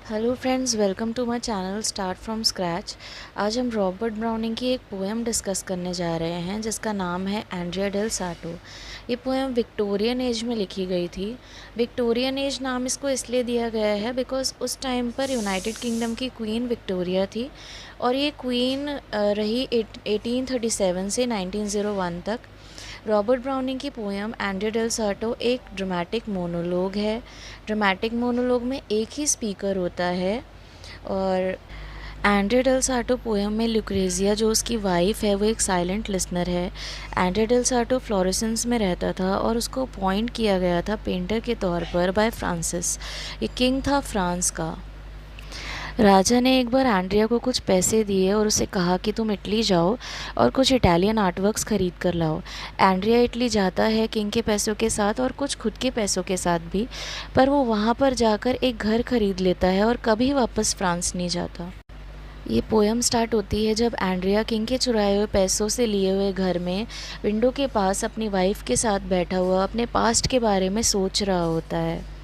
Hello friends, welcome to my channel start from scratch. आज हम Robert browning की एक पोएम डिस्कस करने जा रहे हैं जिसका नाम है एंड्रिया डेल साटो। ये पोएम विक्टोरियन एज में लिखी गई थी। विक्टोरियन एज नाम इसको इसलिए दिया गया है बिकॉज़ उस टाइम पर यूनाइटेड किंगडम की क्वीन विक्टोरिया थी और ये क्वीन रही 1837 से 1901 तक। रॉबर्ट ब्राउनिंग की पोएम एंड्रिया डेल साटो एक ड्रामेटिक मोनोलॉग है। ड्रामेटिक मोनोलॉग में एक ही स्पीकर होता है और एंड्रिया डेल साटो पोएम में लुक्रेजिया जो उसकी वाइफ है वो एक साइलेंट लिसनर है। एंड्रिया डेल साटो फ्लोरेसेंस में रहता था और उसको अपॉइंट किया गया था पेंटर के तौर पर बाय फ्रांसिस। ये किंग था फ्रांस का। राजा ने एक बार एंड्रिया को कुछ पैसे दिए और उसे कहा कि तुम इटली जाओ और कुछ इटालियन आर्टवर्क्स खरीद कर लाओ। एंड्रिया इटली जाता है किंग के पैसों के साथ और कुछ खुद के पैसों के साथ भी, पर वो वहाँ पर जाकर एक घर खरीद लेता है और कभी वापस फ्रांस नहीं जाता। ये पोएम स्टार्ट होती है जब एंड्रिया किंग के चुराए हुए पैसों से लिए हुए घर में विंडो के पास अपनी वाइफ के साथ बैठा हुआ अपने पास्ट के बारे में सोच रहा होता है।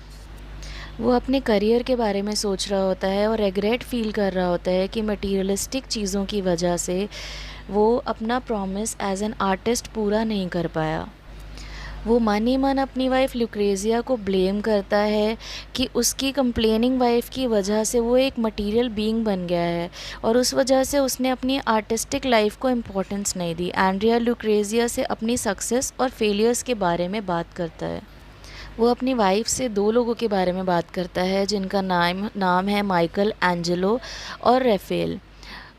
वो अपने करियर के बारे में सोच रहा होता है और रेग्रेट फील कर रहा होता है कि मटीरियलिस्टिक चीज़ों की वजह से वो अपना प्रॉमिस एज एन आर्टिस्ट पूरा नहीं कर पाया। वो मन ही मन अपनी वाइफ लुक्रेजिया को ब्लेम करता है कि उसकी कंप्लेनिंग वाइफ की वजह से वो एक मटेरियल बीइंग बन गया है और उस वजह से उसने अपनी आर्टिस्टिक लाइफ को इम्पोर्टेंस नहीं दी। एंड्रिया लुक्रेजिया से अपनी सक्सेस और फेलियर्स के बारे में बात करता है। वो अपनी वाइफ से दो लोगों के बारे में बात करता है जिनका नाम है माइकल एंजेलो और राफेल।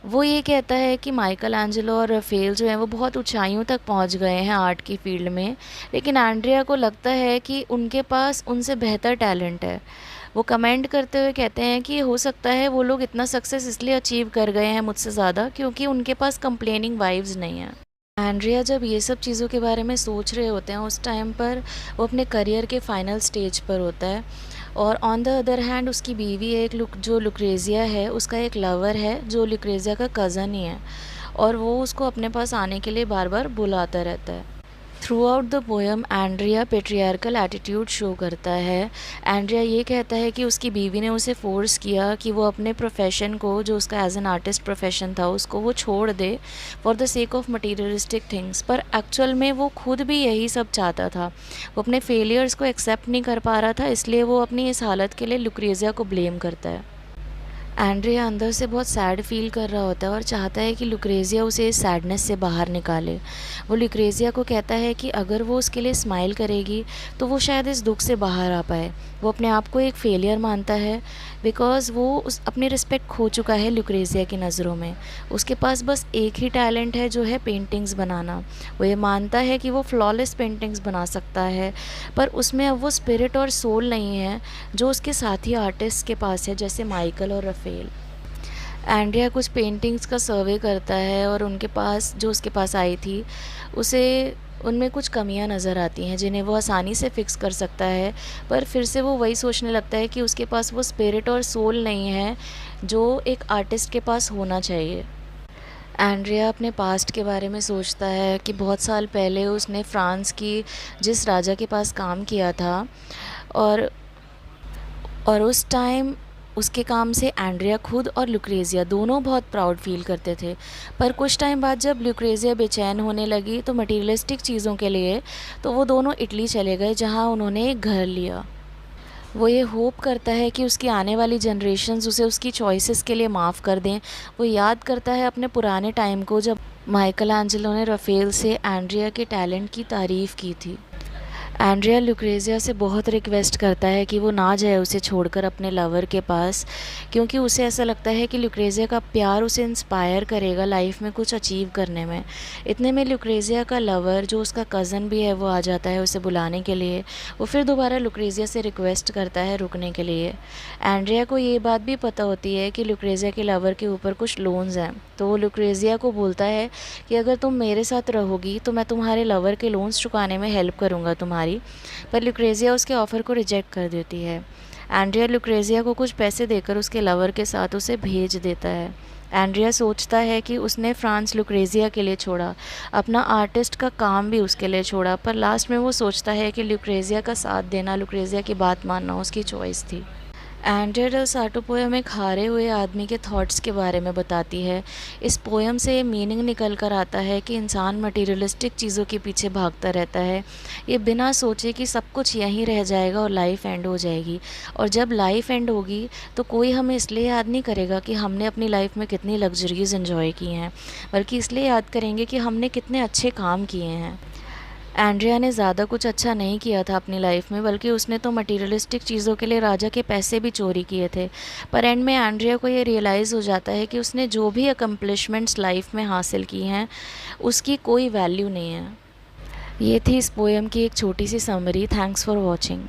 वो ये कहता है कि माइकल एंजेलो और राफेल जो हैं वो बहुत ऊंचाइयों तक पहुंच गए हैं आर्ट की फील्ड में, लेकिन एंड्रिया को लगता है कि उनके पास उनसे बेहतर टैलेंट है। वो कमेंट करते हुए कहते हैं कि हो सकता है वो लोग इतना सक्सेस इसलिए अचीव कर गए हैं मुझसे ज़्यादा क्योंकि उनके पास कंप्लेनिंग वाइफ्स नहीं हैं। एंड्रिया जब ये सब चीज़ों के बारे में सोच रहे होते हैं उस टाइम पर वो अपने करियर के फाइनल स्टेज पर होता है और ऑन द अदर हैंड उसकी बीवी जो लुक्रेजिया है उसका एक लवर है जो लुक्रेजिया का कज़न ही है और वो उसको अपने पास आने के लिए बार बार बुलाता रहता है। Through out the poem Andrea patriarchal attitude show करता है। एंड्रिया ये कहता है कि उसकी बीवी ने उसे फोर्स किया कि वो अपने प्रोफेशन को जो उसका एज एन आर्टिस्ट प्रोफेशन था उसको वो छोड़ दे for the sake of materialistic things, पर एक्चुअल में वो खुद भी यही सब चाहता था। वो अपने फेलियर्स को एक्सेप्ट नहीं कर पा रहा था, इसलिए वो अपनी इस हालत के लिए लुक्रेजिया को ब्लेम करता है। एंड्रिया अंदर से बहुत सैड फील कर रहा होता है और चाहता है कि लुक्रेजिया उसे इस सैडनेस से बाहर निकाले। वो लुक्रेजिया को कहता है कि अगर वो उसके लिए स्माइल करेगी तो वो शायद इस दुख से बाहर आ पाए। वो अपने आप को एक फेलियर मानता है बिकॉज़ वो उस अपनी रिस्पेक्ट खो चुका है लुक्रेजिया की नज़रों में। उसके पास बस एक ही टैलेंट है जो है पेंटिंग्स बनाना। वो ये मानता है कि वो फ्लॉलेस पेंटिंग्स बना सकता है, पर उसमें अब वो स्पिरिट और सोल नहीं है जो उसके साथी आर्टिस्ट के पास है जैसे माइकल और राफेल। एंड्रिया कुछ पेंटिंग्स का सर्वे करता है और उसके पास आई थी उसे उनमें कुछ कमियां नज़र आती हैं जिन्हें वो आसानी से फिक्स कर सकता है, पर फिर से वो वही सोचने लगता है कि उसके पास वो स्पिरिट और सोल नहीं है जो एक आर्टिस्ट के पास होना चाहिए। एंड्रिया अपने पास्ट के बारे में सोचता है कि बहुत साल पहले उसने फ्रांस की जिस राजा के पास काम किया था और उस टाइम उसके काम से एंड्रिया खुद और लुक्रेजिया दोनों बहुत प्राउड फील करते थे। पर कुछ टाइम बाद जब लुक्रेजिया बेचैन होने लगी तो मटीरियलिस्टिक चीज़ों के लिए तो वो दोनों इटली चले गए जहाँ उन्होंने एक घर लिया। वो ये होप करता है कि उसकी आने वाली जनरेशन्स उसे उसकी चॉइसेस के लिए माफ़ कर दें। वो याद करता है अपने पुराने टाइम को जब माइकल एंजेलो ने राफेल से एंड्रिया के टैलेंट की तारीफ़ की थी। एंड्रिया लुक्रेजिया से बहुत रिक्वेस्ट करता है कि वो ना जाए उसे छोड़कर अपने लवर के पास, क्योंकि उसे ऐसा लगता है कि लुक्रेजिया का प्यार उसे इंस्पायर करेगा लाइफ में कुछ अचीव करने में। इतने में लुक्रेजिया का लवर जो उसका कज़न भी है वो आ जाता है उसे बुलाने के लिए। वो फिर दोबारा लुक्रेजिया से रिक्वेस्ट करता है रुकने के लिए। एंड्रिया को ये बात भी पता होती है कि लुक्रेजिया के लवर के ऊपर कुछ लोन्स हैं, तो वो लुक्रेजिया को बोलता है कि अगर तुम मेरे साथ रहोगी तो मैं तुम्हारे लवर के लोन्स चुकाने में हेल्प करूँगा तुम्हारी। पर लुक्रेजिया उसके ऑफ़र को रिजेक्ट कर देती है। एंड्रिया लुक्रेजिया को कुछ पैसे देकर उसके लवर के साथ उसे भेज देता है। एंड्रिया सोचता है कि उसने फ्रांस लुक्रेजिया के लिए छोड़ा, अपना आर्टिस्ट का काम भी उसके लिए छोड़ा, पर लास्ट में वो सोचता है कि लुक्रेजिया का साथ देना, लुक्रेजिया की बात मानना उसकी चॉइस थी। एंड्रिया डेल साटो पोएम एक हारे हुए आदमी के थॉट्स के बारे में बताती है। इस पोएम से मीनिंग निकल कर आता है कि इंसान मटेरियलिस्टिक चीज़ों के पीछे भागता रहता है, ये बिना सोचे कि सब कुछ यहीं रह जाएगा और लाइफ एंड हो जाएगी। और जब लाइफ एंड होगी तो कोई हमें इसलिए याद नहीं करेगा कि हमने अपनी लाइफ में कितनी लग्जरीज एंजॉय की हैं, बल्कि इसलिए याद करेंगे कि हमने कितने अच्छे काम किए हैं। एंड्रिया ने ज़्यादा कुछ अच्छा नहीं किया था अपनी लाइफ में, बल्कि उसने तो मटेरियलिस्टिक चीज़ों के लिए राजा के पैसे भी चोरी किए थे। पर एंड में एंड्रिया को ये रियलाइज़ हो जाता है कि उसने जो भी अकम्पलिशमेंट्स लाइफ में हासिल की हैं उसकी कोई वैल्यू नहीं है। ये थी इस पोएम की एक छोटी सी समरी। Thanks for watching.